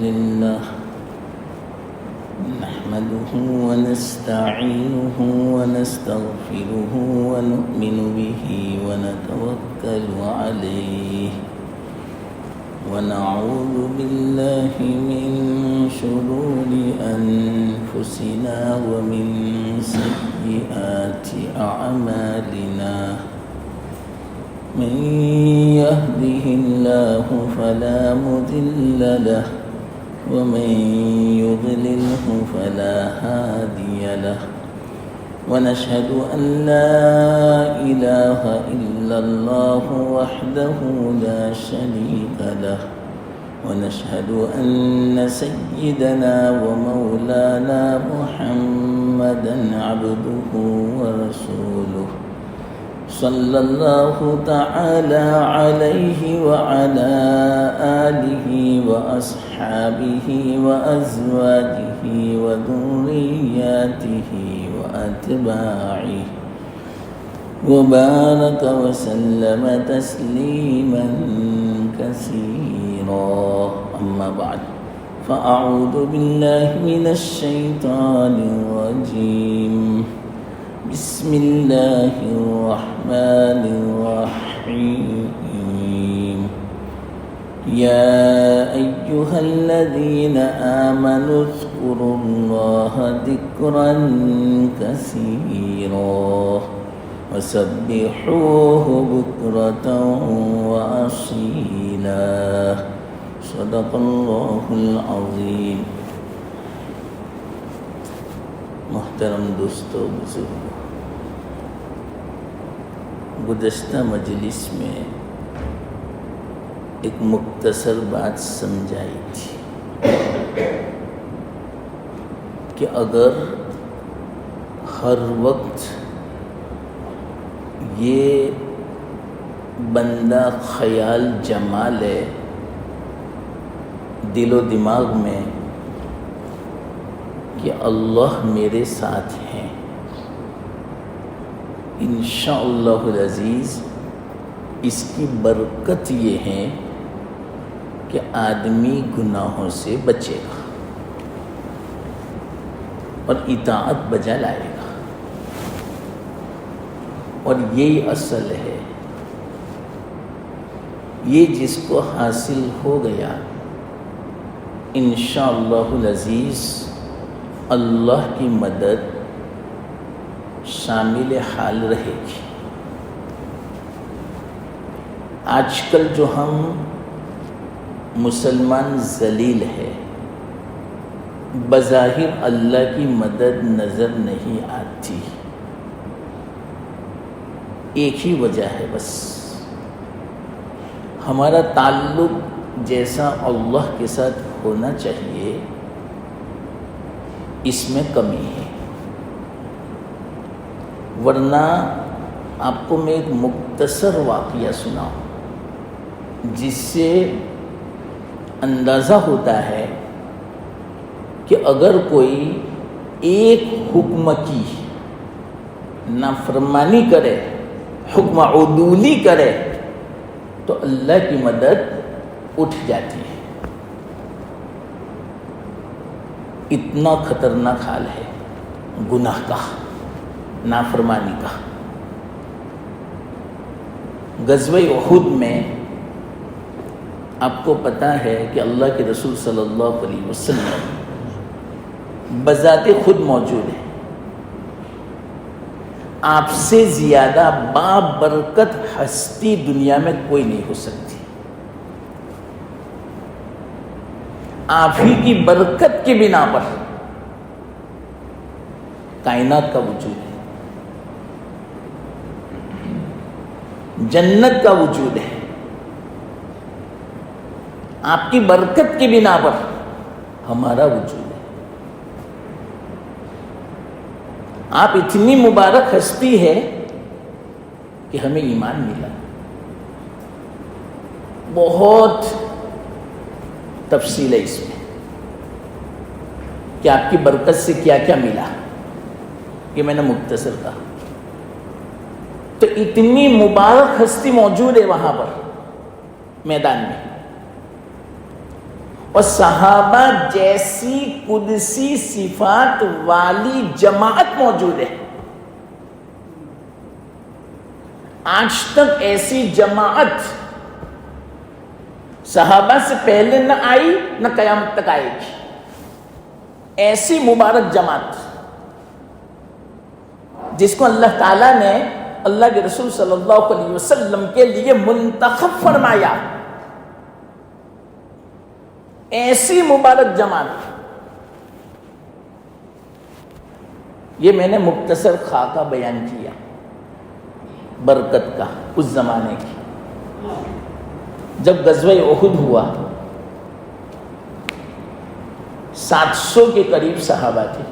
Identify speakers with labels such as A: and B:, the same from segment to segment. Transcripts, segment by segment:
A: لله نحمده ونستعينه ونستغفره ونؤمن به ونتوكل عليه ونعوذ بالله من شرور أنفسنا ومن سيئات أعمالنا من يهده الله فلا مضل له ومن يضلله فلا هادي له ونشهد أن لا إله إلا الله وحده لا شريك له ونشهد أن سيدنا ومولانا محمدا عبده ورسوله صلى الله تعالى عليه وعلى آله وأصحابه وأزواجه وذرياته وأتباعه وبارك وسلم تسليما كثيرا أما بعد فأعوذ بالله من الشيطان الرجيم بسم الله الرحمن الرحيم يا أيها الذين آمنوا اذكروا الله ذكرا كثيرا وسبحوه بكرة وأصيلا صدق الله العظيم. محترم دوستو بزرگوں، گزشتہ مجلس میں ایک مختصر بات سمجھائی تھی کہ اگر ہر وقت یہ بندہ خیال جما لے دل و دماغ میں کہ اللہ میرے ساتھ ہیں، انشاءاللہ العزیز اس کی برکت یہ ہے کہ آدمی گناہوں سے بچے گا اور اطاعت بجا لائے گا، اور یہی اصل ہے. یہ جس کو حاصل ہو گیا انشاءاللہ العزیز اللہ کی مدد شامل حال رہے گی. آج کل جو ہم مسلمان ذلیل ہے، بظاہر اللہ کی مدد نظر نہیں آتی. ایک ہی وجہ ہے بس، ہمارا تعلق جیسا اللہ کے ساتھ ہونا چاہیے اس میں کمی ہے. ورنہ آپ کو میں ایک مختصر واقعہ سناؤں جس سے اندازہ ہوتا ہے کہ اگر کوئی ایک حکم کی نافرمانی کرے، حکم عدولی کرے تو اللہ کی مدد اٹھ جاتی ہے. اتنا خطرناک حال ہے گناہ کا، نافرمانی کا. غزوہ احد میں آپ کو پتہ ہے کہ اللہ کے رسول صلی اللہ علیہ وسلم بذات خود موجود ہے. آپ سے زیادہ بابرکت ہستی دنیا میں کوئی نہیں ہو سکتی. آپ ہی کی برکت کی بنا پر کائنات کا وجود ہے، جنت کا وجود ہے. آپ کی برکت کی بنا پر ہمارا وجود ہے. آپ اتنی مبارک ہستی ہے کہ ہمیں ایمان ملا. بہت تفصیل ہے اس میں کہ آپ کی برکت سے کیا کیا ملا، یہ میں نے مختصر کہا. تو اتنی مبارک ہستی موجود ہے وہاں پر میدان میں، اور صحابہ جیسی قدسی صفات والی جماعت موجود ہے. آج تک ایسی جماعت صحابہ سے پہلے نہ آئی نہ قیامت تک آئے گی. ایسی مبارک جماعت جس کو اللہ تعالیٰ نے اللہ کے رسول صلی اللہ علیہ وسلم کے لیے منتخب فرمایا. ایسی مبارک جماعت. یہ میں نے مختصر خاکہ بیان کیا برکت کا اس زمانے کی. جب غزوہ احد ہوا 700 کے قریب صحابہ تھے.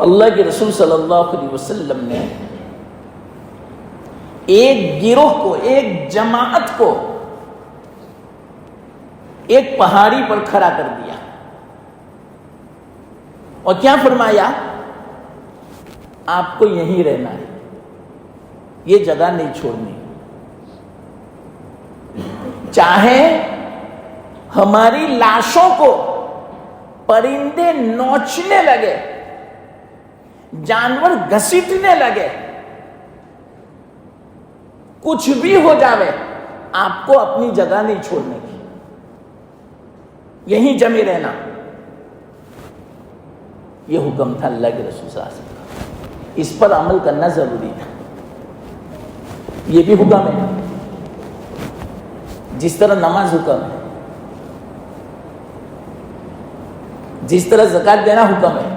A: اللہ کے رسول صلی اللہ علیہ وسلم نے ایک گروہ کو، ایک جماعت کو ایک پہاڑی پر کھڑا کر دیا اور کیا فرمایا؟ آپ کو یہیں رہنا ہے، یہ جگہ نہیں چھوڑنی. چاہے ہماری لاشوں کو پرندے نوچنے لگے، جانور گھسیٹنے لگے، کچھ بھی ہو جاوے، آپ کو اپنی جگہ نہیں چھوڑنے کی، یہیں جمے رہنا. یہ حکم تھا اللہ کے رسول صلی اللہ علیہ وسلم کا. اس پر عمل کرنا ضروری تھا. یہ بھی حکم ہے، جس طرح نماز حکم ہے، جس طرح زکوٰۃ دینا حکم ہے،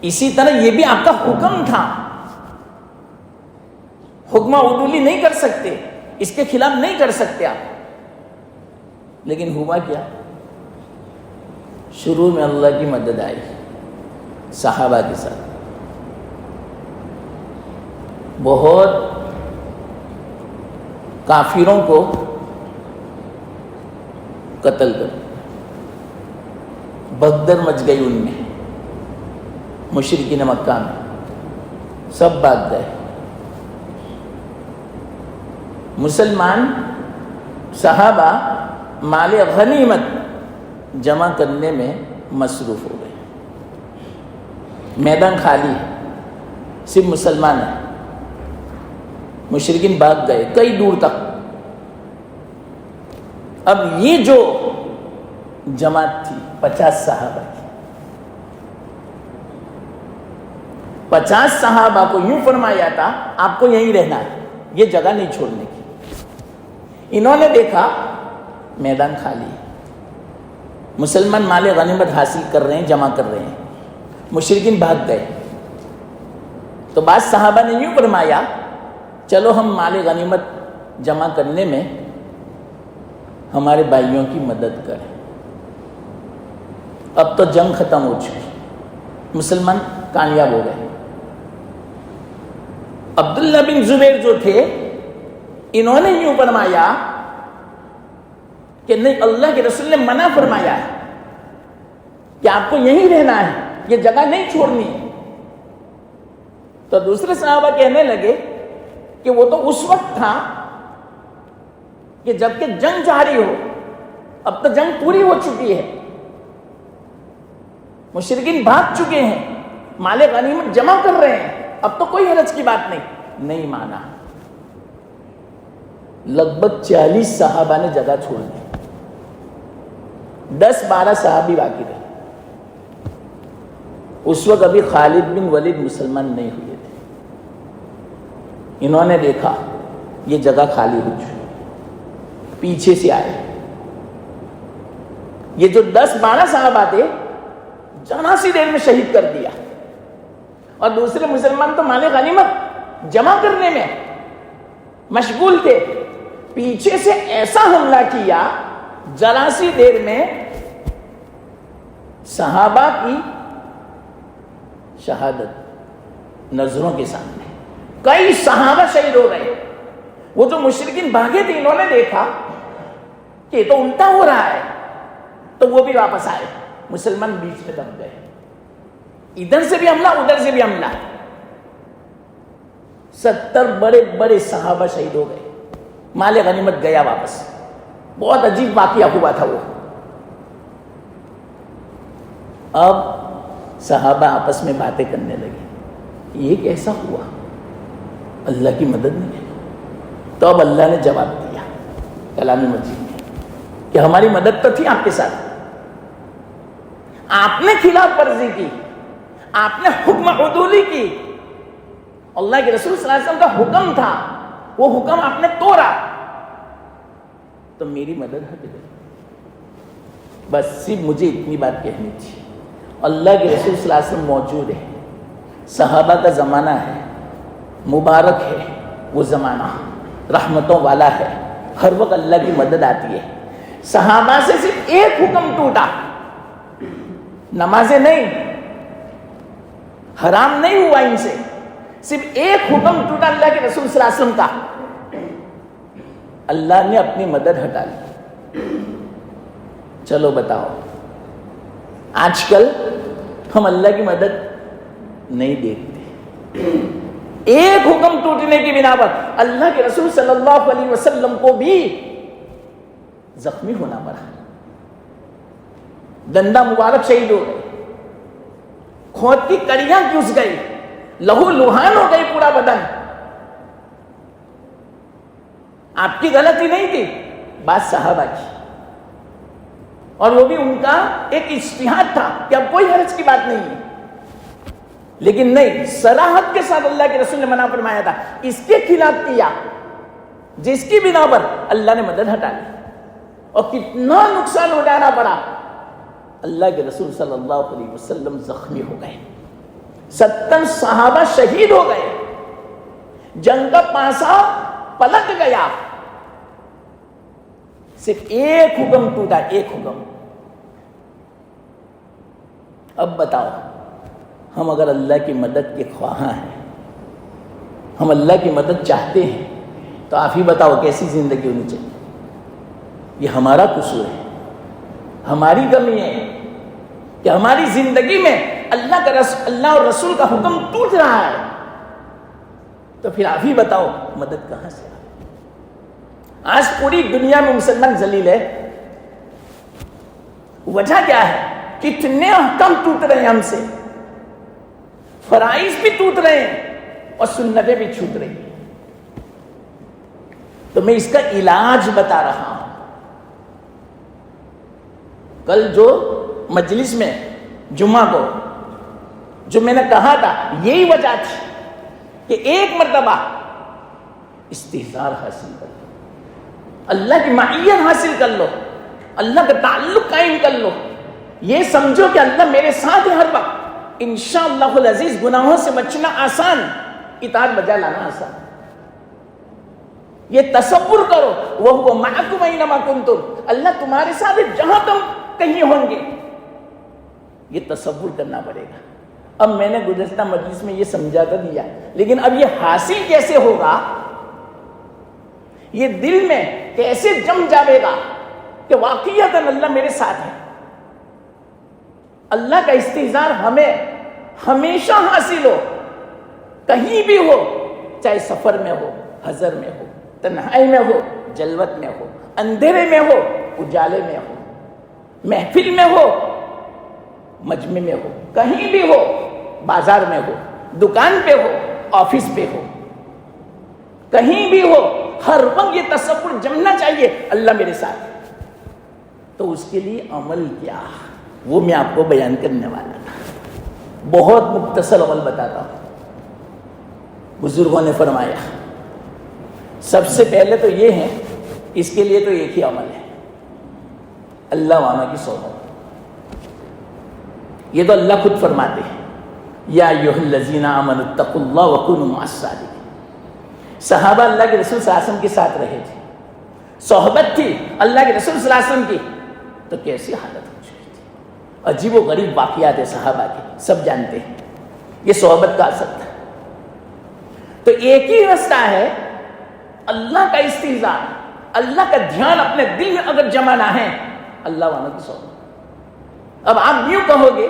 A: اسی طرح یہ بھی آپ کا حکم تھا. حکمہ عدولی نہیں کر سکتے، اس کے خلاف نہیں کر سکتے آپ. لیکن ہوا کیا؟ شروع میں اللہ کی مدد آئی صحابہ کے ساتھ. بہت کافروں کو قتل کر، بھگدڑ مچ گئی ان میں. مشرکین مکہ میں سب بھاگ گئے. مسلمان صحابہ مال غنیمت جمع کرنے میں مصروف ہو گئے. میدان خالی ہے، صرف مسلمان ہیں. مشرکین بھاگ گئے کئی دور تک. اب یہ جو جماعت تھی 50 صحابہ کی، 50 صحابہ کو یوں فرمایا تھا آپ کو یہیں رہنا ہے، یہ جگہ نہیں چھوڑنے کی. انہوں نے دیکھا میدان خالی ہے، مسلمان مال غنیمت حاصل کر رہے ہیں، جمع کر رہے ہیں، مشرکین بھاگ گئے. تو بعض صحابہ نے یوں فرمایا چلو ہم مال غنیمت جمع کرنے میں ہمارے بھائیوں کی مدد کریں. اب تو جنگ ختم ہو چکی، مسلمان کامیاب ہو گئے. عبداللہ بن زبیر جو تھے انہوں نے یوں فرمایا کہ نہیں، اللہ کے رسول نے منع فرمایا ہے کہ آپ کو یہیں رہنا ہے، یہ جگہ نہیں چھوڑنی. تو دوسرے صحابہ کہنے لگے کہ وہ تو اس وقت تھا کہ جب کہ جنگ جاری ہو، اب تو جنگ پوری ہو چکی ہے، مشرکین بھاگ چکے ہیں، مال غنیمت جمع کر رہے ہیں، اب تو کوئی حرج کی بات نہیں. نہیں مانا. لگ بھگ 40 صحابہ نے جگہ چھوڑ دی. 10-12 صحابی باقی رہے. اس وقت ابھی خالد بن ولید مسلمان نہیں ہوئے تھے. انہوں نے دیکھا یہ جگہ خالی ہو چکی، پیچھے سے آئے. یہ جو 10-12 صحابہ تھے ذرا سی دیر میں شہید کر دیا، اور دوسرے مسلمان تو مال غنیمت جمع کرنے میں مشغول تھے. پیچھے سے ایسا حملہ کیا ذرا سی دیر میں صحابہ کی شہادت نظروں کے سامنے. کئی صحابہ شہید ہو گئے. وہ جو مشرکین بھاگے تھے انہوں نے دیکھا کہ یہ تو الٹا ہو رہا ہے، تو وہ بھی واپس آئے. مسلمان بیچ میں دب گئے. ادھر سے بھی حملہ، ادھر سے بھی حملہ. 70 بڑے بڑے صحابہ شہید ہو گئے. مال غنیمت گیا واپس. بہت عجیب واقعہ ہوا تھا وہ. اب صحابہ آپس میں باتیں کرنے لگے, یہ کیسا ہوا, اللہ کی مدد نہیں ہے. تو اب اللہ نے جواب دیا کلام مجید میں کہ ہماری مدد تو تھی آپ کے ساتھ, آپ نے خلاف ورزی کی, آپ نے حکم عدولی کی. اللہ کے رسول صلی اللہ علیہ وسلم کا حکم تھا, وہ حکم آپ نے توڑا, تو میری مدد ہٹ گئی. بس صرف مجھے اتنی بات کہنی تھی. اللہ کے رسول صلی اللہ علیہ وسلم موجود ہے, صحابہ کا زمانہ ہے, مبارک ہے وہ زمانہ, رحمتوں والا ہے, ہر وقت اللہ کی مدد آتی ہے. صحابہ سے صرف ایک حکم ٹوٹا, نمازیں نہیں, حرام نہیں ہوا ان سے, صرف ایک حکم ٹوٹا اللہ کے رسول صلی اللہ علیہ وسلم کا, اللہ نے اپنی مدد ہٹا لی. چلو بتاؤ, آج کل ہم اللہ کی مدد نہیں دیکھتے. ایک حکم ٹوٹنے کی بنا پر اللہ کے رسول صلی اللہ علیہ وسلم کو بھی زخمی ہونا پڑا, دندہ مبارک شہید ہو گئے, کھوت کی کڑیاں گھس گئی, لہو لہان ہو گئی پورا بدن. آپ کی غلطی نہیں تھی, بات صحابہ کی, اور وہ بھی ان کا ایک اجتہاد تھا کہ اب کوئی حرج کی بات نہیں ہے. لیکن نہیں, صراحت کے ساتھ اللہ کے رسول نے منع فرمایا تھا, اس کے خلاف کیا جس کی بنا پر اللہ نے مدد ہٹا لی, اور کتنا نقصان اٹھانا پڑا. اللہ کے رسول صلی اللہ علیہ وسلم زخمی ہو گئے, 70 صحابہ شہید ہو گئے, جنگ کا پانسا پلٹ گیا. صرف ایک حکم ٹوٹا, ایک حکم. اب بتاؤ, ہم اگر اللہ کی مدد کے خواہاں ہیں, ہم اللہ کی مدد چاہتے ہیں, تو آپ ہی بتاؤ کیسی زندگی ہونی چاہیے. یہ ہمارا قصور ہے, ہماری کمی ہے کہ ہماری زندگی میں اللہ اور رسول کا حکم ٹوٹ رہا ہے. تو پھر آپ ہی بتاؤ مدد کہاں سے. آج پوری دنیا میں مسلمان ذلیل ہے. وجہ کیا ہے؟ کتنے احکام ٹوٹ رہے ہیں ہم سے, فرائض بھی ٹوٹ رہے ہیں اور سنتیں بھی چھوٹ رہی ہیں. تو میں اس کا علاج بتا رہا ہوں. کل جو مجلس میں جمعہ کو جو میں نے کہا تھا, یہی وجہ تھی کہ ایک مرتبہ استحضار حاصل کر لو, اللہ کی معیت حاصل کر لو, اللہ کا تعلق قائم کر لو. یہ سمجھو کہ اللہ میرے ساتھ ہے ہر وقت. انشاءاللہ العزیز گناہوں سے بچنا آسان, اطاعت بجا لانا آسان. یہ تصور کرو, وَهُوَ مَعَكُمْ أَيْنَمَا كُنْتُمْ, اللہ تمہارے ساتھ جہاں تم کہیں ہوں گے. یہ تصور کرنا پڑے گا. اب میں نے گزشتہ مجلس میں یہ سمجھا کر دیا, لیکن اب یہ حاصل کیسے ہوگا, یہ دل میں کیسے جم جاوے گا کہ واقعیتاً اللہ میرے ساتھ ہے. اللہ کا استحضار ہمیں ہمیشہ حاصل ہو, کہیں بھی ہو, چاہے سفر میں ہو, حضر میں ہو, تنہائی میں ہو, جلوت میں ہو, اندھیرے میں ہو, اجالے میں ہو, محفل میں ہو, مجمع میں ہو, کہیں بھی ہو, بازار میں ہو, دکان پہ ہو, آفس پہ ہو, کہیں بھی ہو, ہر وقت یہ تصور جمنا چاہیے اللہ میرے ساتھ. تو اس کے لیے عمل کیا, وہ میں آپ کو بیان کرنے والا تھا. بہت مختصر عمل بتاتا ہوں. بزرگوں نے فرمایا سب سے پہلے تو یہ ہے, اس کے لیے تو ایک ہی عمل ہے, اللہ وانا کی صحبت. یہ تو اللہ خود فرماتے ہیں, یا ایھا الذین آمنوا اتقوا اللہ وکونوا مع الصادقین. صحابہ اللہ کے رسول صلی اللہ علیہ وسلم کے ساتھ رہے تھے, صحبت تھی اللہ کے رسول صلی اللہ علیہ وسلم کی, تو کیسی حالت ہو چکی تھی. عجیب و غریب واقعات ہیں صحابہ کے, سب جانتے ہیں. یہ صحبت کا اثر تھا. تو ایک ہی راستہ ہے, اللہ کا استحضار, اللہ کا دھیان اپنے دل میں اگر جمانا ہے, اللہ والوں کی صحبت. اب آپ یوں کہو گے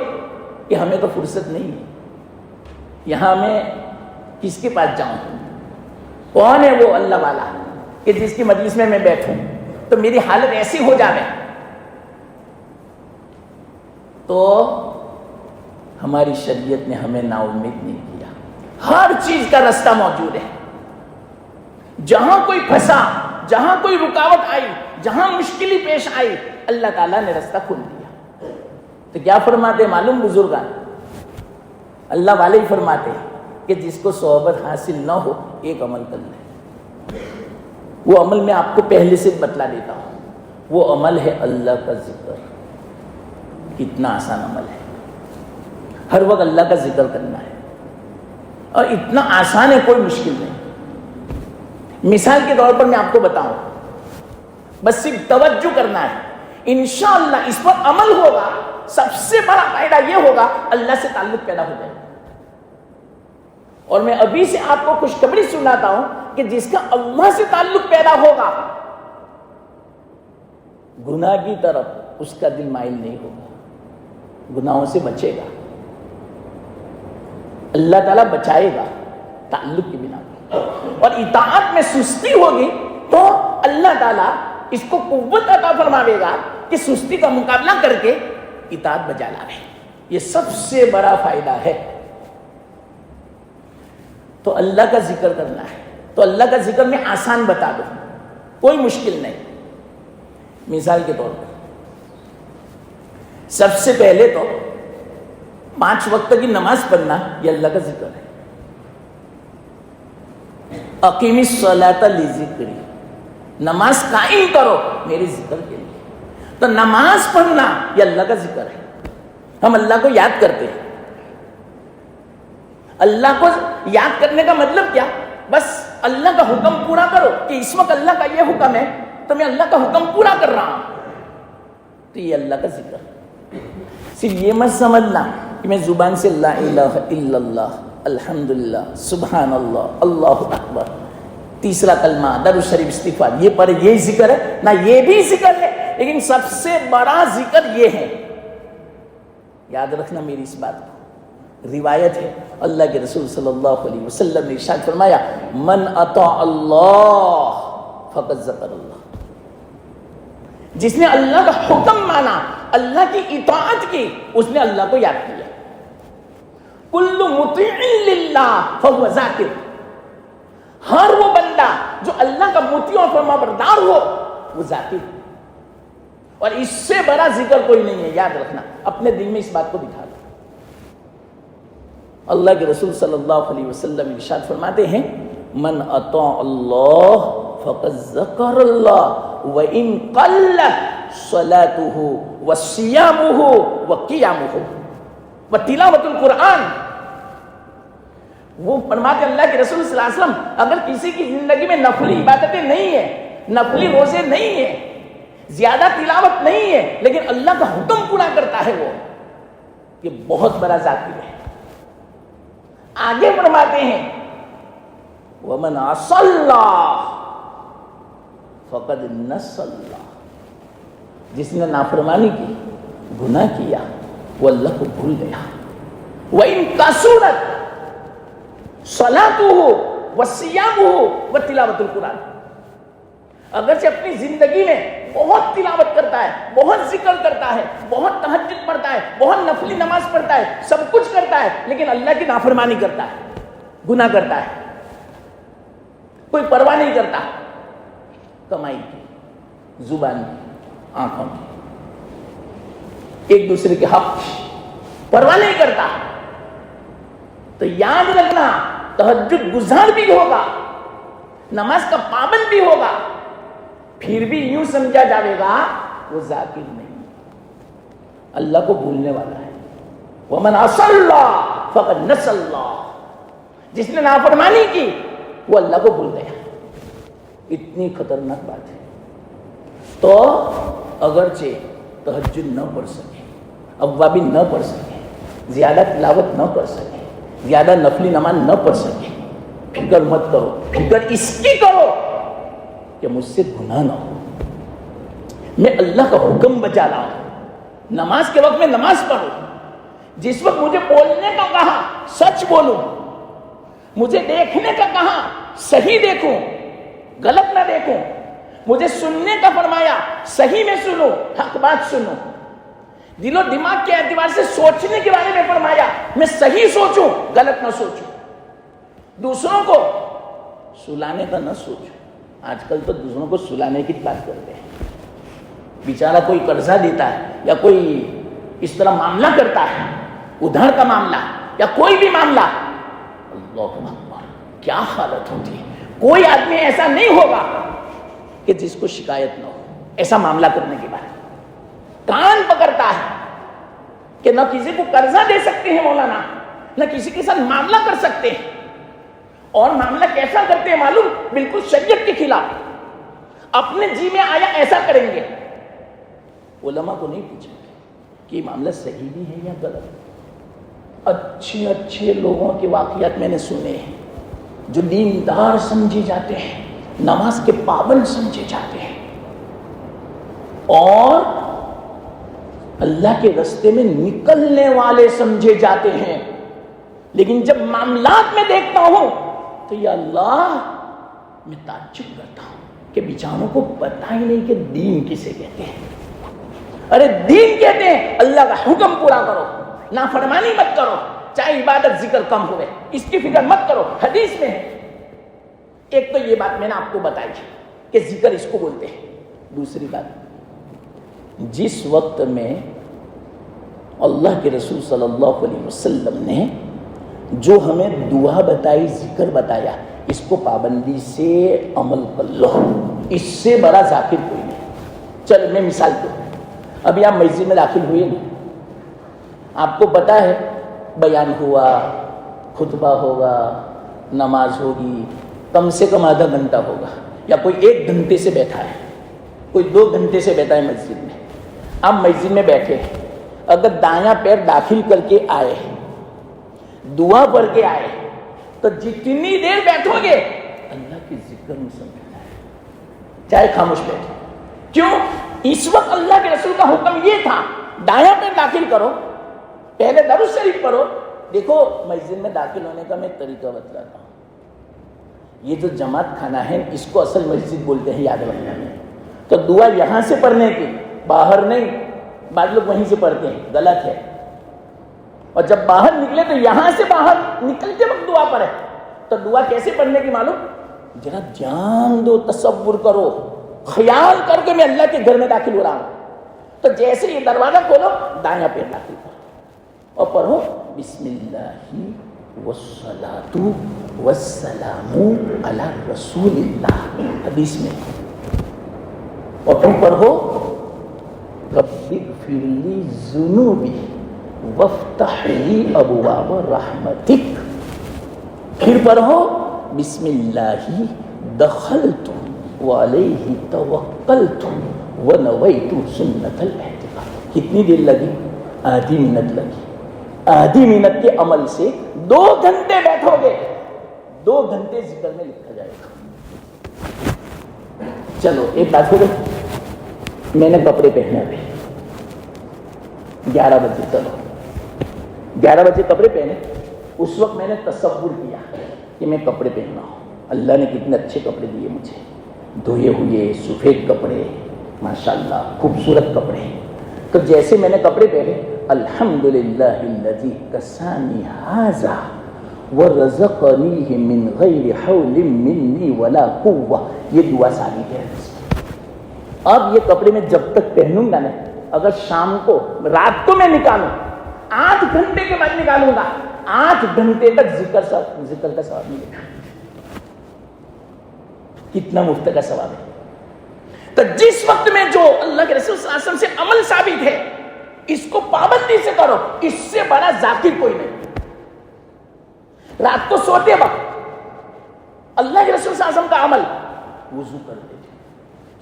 A: کہ ہمیں تو فرصت نہیں ہے, یہاں میں کس کے پاس جاؤں, کون ہے وہ اللہ والا, کہ جس کی مجلس میں بیٹھوں تو میری حالت ایسی ہو جاوے، تو ہماری شریعت نے ہمیں نا امید نہیں کیا. ہر چیز کا راستہ موجود ہے. جہاں کوئی پھنسا، جہاں کوئی رکاوٹ آئی، جہاں مشکلی پیش آئی، اللہ تعالیٰ نے راستہ کھول دیا. تو کیا فرماتے معلوم بزرگان؟ اللہ والے ہی فرماتے کہ جس کو صحبت حاصل نہ ہو ایک عمل کر لے. وہ عمل میں آپ کو پہلے سے بتلا دیتا ہوں. وہ عمل ہے اللہ کا ذکر. کتنا آسان عمل ہے، ہر وقت اللہ کا ذکر کرنا ہے، اور اتنا آسان ہے، کوئی مشکل نہیں. مثال کے طور پر میں آپ کو بتاؤں، بس صرف توجہ کرنا ہے. انشاءاللہ اس پر عمل ہوگا، سب سے بڑا فائدہ یہ ہوگا اللہ سے تعلق پیدا ہو جائے. اور میں ابھی سے آپ کو خوشخبری سناتا ہوں کہ جس کا اللہ سے تعلق پیدا ہوگا، گناہ کی طرف اس کا دل مائل نہیں ہوگا، گناہوں سے بچے گا. اللہ تعالیٰ بچائے گا تعلق کی بنا پر. اور اطاعت میں سستی ہوگی تو اللہ تعالیٰ اس کو قوت عطا فرماوے گا کہ سستی کا مقابلہ کر کے اطاعت بجا لاوے. یہ سب سے بڑا فائدہ ہے. تو اللہ کا ذکر کرنا ہے. تو اللہ کا ذکر میں آسان بتا دو، کوئی مشکل نہیں. مثال کے طور پر سب سے پہلے تو 5 وقت کی نماز پڑھنا یہ اللہ کا ذکر ہے. اقیم الصلاۃ لذکری، نماز قائم کرو میرے ذکر کے لیے. تو نماز پڑھنا یہ اللہ کا ذکر ہے. ہم اللہ کو یاد کرتے ہیں. اللہ کو یاد کرنے کا مطلب کیا؟ بس اللہ کا حکم پورا کرو کہ اس وقت اللہ کا یہ حکم ہے تو میں اللہ کا حکم پورا کر رہا ہوں. تو یہ اللہ کا ذکر. صرف یہ مت سمجھنا کہ میں زبان سے لا الہ الا اللہ، الحمدللہ، سبحان اللہ، اللہ اکبر، تیسرا کلمہ، درود شریف، استغفار، یہ پر یہ ذکر ہے نہ. یہ بھی ذکر ہے، لیکن سب سے بڑا ذکر یہ ہے. یاد رکھنا میری اس بات کو. روایت ہے اللہ کے رسول صلی اللہ علیہ وسلم نے ارشاد فرمایا، من اطاع اللہ فقد ذکر اللہ. جس نے اللہ کا حکم مانا، اللہ کی اطاعت کی، اس نے اللہ کو یاد کیا. کل مطیع للہ فہو ذاکر. ہر وہ بندہ جو اللہ کا مطیع اور فرمانبردار ہو وہ ذاکر. اور اس سے بڑا ذکر کوئی نہیں ہے. یاد رکھنا، اپنے دل میں اس بات کو بٹھا لو. اللہ کے رسول صلی اللہ علیہ وسلم ارشاد فرماتے ہیں، من اطاع اللہ فقد ذکر اللہ وَإِن قَلَّتْ صَلَاتُهُ وَصِيَامُهُ وَقِيَامُهُ وَتِلَاوَةُ الْقُرْآنِ. وہ فرماتے اللہ کے رسول صلی اللہ علیہ وسلم، اگر کسی کی زندگی میں نفلی عبادتیں نہیں ہیں، نفلی روزے نہیں ہیں، زیادہ تلاوت نہیں ہے، لیکن اللہ کا حکم پورا کرتا ہے، وہ یہ بہت بڑا ذاکر ہے. آگے فرماتے ہیں، وَمَنْ عَصَى اللَّهَ فقد نسى اللہ. جس نے نافرمانی کی، گناہ کیا، وہ اللہ کو بھول گیا. وَإِن كَثُرَتْ صَلَاتُهُ وَصِيَامُهُ وَتِلَاوَةُ الْقُرْآنِ. اگرچہ اپنی زندگی میں بہت تلاوت کرتا ہے، بہت ذکر کرتا ہے، بہت تہجد پڑھتا ہے، بہت نفلی نماز پڑھتا ہے، سب کچھ کرتا ہے، لیکن اللہ کی نافرمانی کرتا ہے، گناہ کرتا ہے، کوئی پرواہ نہیں کرتا کمائی کی، زبان کی، آنکھوں کی، ایک دوسرے کے حق پرواہ نہیں کرتا. تو یاد رکھنا، تہجد گزار بھی ہوگا، نماز کا پابند بھی ہوگا، پھر بھی یوں سمجھا جاوے گا وہ ذاکر نہیں، اللہ کو بھولنے والا ہے. وَمَنْ عَصَى اللَّهَ فَقَدْ نَسَى اللَّهَ. جس نے نافرمانی کی وہ اللہ کو بھول گیا. اتنی خطرناک بات ہے. تو اگرچہ تہجد نہ پڑھ سکے، اوابین نہ پڑھ سکے، زیادہ تلاوت نہ کر سکے، زیادہ نفلی نماز نہ پڑھ سکے، فکر مت کرو. فکر اس کی کرو کہ مجھ سے گناہ نہ ہو، میں اللہ کا حکم بجا لاؤں، نماز کے وقت میں نماز پڑھوں، جس وقت مجھے بولنے کا کہا سچ بولوں، مجھے دیکھنے کا کہا صحیح دیکھوں، غلط نہ دیکھوں. مجھے سننے کا فرمایا, صحیح میں سنو, حق بات سنو. دل و دماغ کے اعتبار سے سوچنے کے بارے میں فرمایا, میں صحیح سوچوں, غلط نہ سوچوں. دوسروں کو سلانے کا نہ سوچوں. آج کل تو دوسروں کو سلانے کی بات کرتے ہیں. بیچارہ کوئی قرضہ دیتا ہے یا کوئی اس طرح معاملہ کرتا ہے, ادھر کا معاملہ یا کوئی بھی معاملہ, اللہ اکبر, کیا حالت ہوتی ہے. کوئی آدمی ایسا نہیں ہوگا کہ جس کو شکایت نہ ہو ایسا معاملہ کرنے کے بعد. کان پکڑتا ہے کہ نہ کسی کو قرضہ دے سکتے ہیں مولانا, نہ کسی کے ساتھ معاملہ کر سکتے ہیں. اور معاملہ کیسا کرتے ہیں معلوم؟ بالکل شریعت کے خلاف. اپنے جی میں آیا ایسا کریں گے. علماء کو نہیں پوچھیں گے کہ یہ معاملہ صحیح بھی ہے یا غلط. اچھے اچھے لوگوں کے واقعات میں نے سنے ہیں جو دیندار سمجھے جاتے ہیں, نماز کے پابند سمجھے جاتے ہیں اور اللہ کے راستے میں نکلنے والے سمجھے جاتے ہیں, لیکن جب معاملات میں دیکھتا ہوں تو یا اللہ, میں تعجب کرتا ہوں کہ بیچاروں کو پتہ ہی نہیں کہ دین کسے کہتے ہیں. ارے دین کہتے ہیں اللہ کا حکم پورا کرو, نافرمانی مت کرو, چاہے عبادت ذکر کم ہوئے اس کی فکر مت کرو. حدیث میں ہے. ایک تو یہ بات میں نے آپ کو بتائی کہ ذکر اس کو بولتے ہیں. دوسری بات, جس وقت میں اللہ کے رسول صلی اللہ علیہ وسلم نے جو ہمیں دعا بتائی, ذکر بتایا, اس کو پابندی سے عمل کر لو. اس سے بڑا ذاکر کوئی نہیں. چل میں مثال دوں. ابھی آپ مسجد میں داخل ہوئے نا, آپ کو پتا ہے بیان ہوا, خطبہ ہوگا, نماز ہوگی, کم سے کم آدھا گھنٹہ ہوگا, یا کوئی 1 گھنٹے سے بیٹھا ہے, کوئی 2 گھنٹے سے بیٹھا ہے مسجد میں. آپ مسجد میں بیٹھے, اگر دایاں پیر داخل کر کے آئے, دعا پڑھ کے آئے, تو جتنی دیر بیٹھو گے اللہ کے ذکر میں سمجھنا ہے, چاہے خاموش بیٹھے. کیوں؟ اس وقت اللہ کے رسول کا حکم یہ تھا, دایاں پیر داخل کرو, پہلے درود شریف پڑھو. دیکھو مسجد میں داخل ہونے کا میں طریقہ بتلاتا ہوں. یہ جو جماعت کھانا ہے اس کو اصل مسجد بولتے ہیں, یاد رکھنا. تو دعا یہاں سے پڑھنے کی, باہر نہیں. بعض لوگ وہیں سے پڑھتے ہیں, غلط ہے. اور جب باہر نکلے تو یہاں سے باہر نکلتے وقت دعا پڑھے. تو دعا کیسے پڑھنے کی معلوم؟ ذرا دھیان دو, تصور کرو, خیال کر کے میں اللہ کے گھر میں داخل ہو رہا ہوں. تو جیسے یہ دروازہ کھولو, دایاں پیر داخل کرو اور پڑھو بسم اللہ والصلاۃ والسلام علی رسول اللہ, حدیث میں. اور تم پڑھو رب اغفر لی ذنوبی وافتح لی ابواب رحمتک. پھر پڑھو بسم اللہ دخلت وعلیہ توکلت ونویت سنت الاعتقاد. کتنی دیر لگی؟ آدھی منٹ لگی. آدھی منٹ کے عمل سے 2 گھنٹے بیٹھو گے, 2 گھنٹے ذکر میں لکھا جائے گا. چلو ایک بات ہو گئی, میں نے کپڑے پہنے ابھی 11 بجے. چلو 11 بجے کپڑے پہنے. اس وقت میں نے تصور کیا کہ میں کپڑے پہننا ہوں. اللہ نے کتنے اچھے کپڑے دیے مجھے, دھوئے ہوئے سفید کپڑے, ماشاءاللہ خوبصورت کپڑے. تو جیسے میں نے کپڑے پہنے, الحمدللہ الذی کسانی ھذا ورزقنیہ من غیر حول منی ولا قوہ, یہ دعا ثابت ہے. اب یہ کپڑے میں جب تک پہنوں گا نا, اگر شام کو رات کو میں نکالوں, 8 گھنٹے کے بعد نکالوں گا, 8 گھنٹے تک ذکر کا ثواب ملے گا. کتنا مفت کا ثواب ہے. تو جس وقت میں جو اللہ کے رسول صلی اللہ علیہ وسلم سے عمل ثابت ہے, اس کو پابندی سے کرو. اس سے بڑا ذاکر کوئی نہیں. رات کو سوتے وقت اللہ کے رسول صلی اللہ علیہ وسلم کا عمل, وضو کرتے تھے.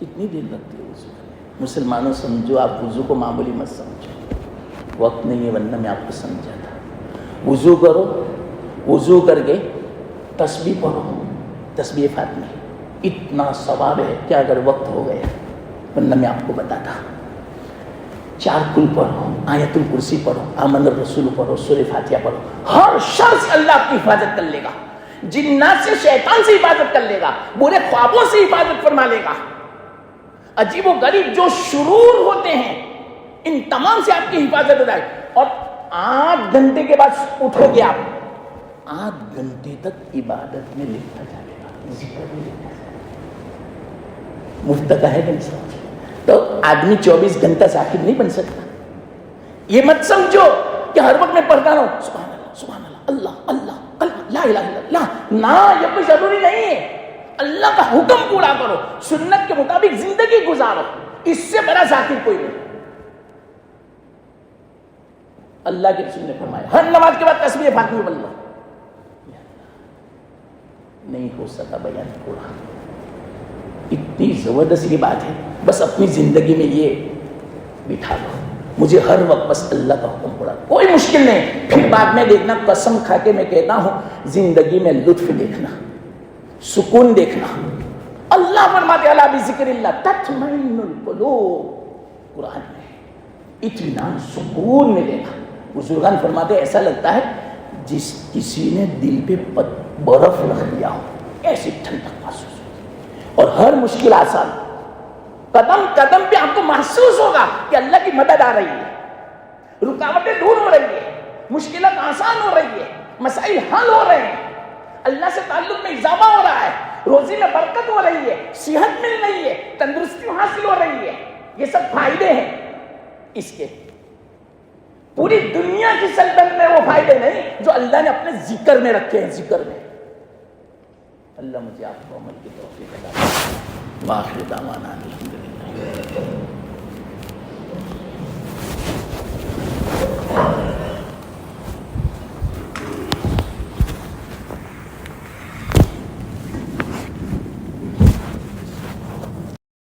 A: کتنی دیر لگتی ہے وضو کرنے؟ مسلمانوں سمجھو, آپ وضو کو معمولی مت سمجھو. وقت نہیں ہے ورنہ میں آپ کو سمجھاتا. وضو کرو, وضو کر کے تسبیح پڑھو, تسبیح فاطمی. اتنا ثواب ہے کہ اگر وقت ہو گیا ورنہ میں آپ کو بتاتا. 4 کل پڑھو, آیت الکرسی پڑھو, آمن الرسول پڑھو, سورہ فاتحہ پڑھو. ہر شر سے اللہ آپ کی حفاظت کر لے گا. جنات سے شیطان سے حفاظت کر لے گا, برے خوابوں سے حفاظت فرما لے گا. عجیب و غریب جو شرور ہوتے ہیں ان تمام سے آپ کی حفاظت ہو جائے. اور 8 گھنٹے کے بعد اٹھو گے آپ, 8 گھنٹے تک عبادت میں لکھا جائے گا, ذکر میں لکھا جائے گا. مفت کا ہے نہیں. تو آدمی 24 گھنٹہ ذاکر نہیں بن سکتا. یہ مت سمجھو کہ ہر وقت میں پڑھتا رہوں سبحان اللہ سبحان اللہ اللہ اللہ لا الہ الا اللہ. نہ, یہ کوئی ضروری نہیں ہے. اللہ کا حکم پورا کرو, سنت کے مطابق زندگی گزارو, اس سے بڑا ذاکر کوئی نہیں. اللہ کے رسول نے فرمایا ہر نماز کے بعد تسبیح فاطمی بن لو. نہیں ہو سکا بیان پورا. اتنی زبردست یہ بات ہے, بس اپنی زندگی میں یہ بٹھا لو, مجھے ہر وقت بس اللہ کا حکم پڑا, کوئی مشکل نہیں. پھر بعد میں دیکھنا, قسم کھا کے میں کہتا ہوں, زندگی میں لطف دیکھنا, سکون دیکھنا. اللہ فرماتے الا بذکر اللہ تطمئن القلوب, قرآن میں اطمینان سکون ملے گا. بزرگان فرماتے ایسا لگتا ہے جس کسی نے دل پہ برف رکھ دیا ہو, ایسی ٹھنڈک محسوس ہوگی, اور ہر مشکل آسان. قدم قدم پہ آپ کو محسوس ہوگا کہ اللہ کی مدد آ رہی ہے, رکاوٹیں دور ہو رہی ہے, مشکلات آسان ہو رہی ہے, مسائل حل ہو رہے ہیں, اللہ سے تعلق میں اضافہ ہو رہا ہے, روزی میں برکت ہو رہی ہے, صحت مل رہی ہے, تندرستی حاصل ہو رہی ہے. یہ سب فائدے ہیں اس کے. پوری دنیا کی سلطنت میں وہ فائدے نہیں جو اللہ نے اپنے ذکر میں رکھے ہیں, ذکر میں. اللہ مجھے آپ کو عمل کی توفیق عطا فرمائے. وآخر دعوانا الحمدللہ.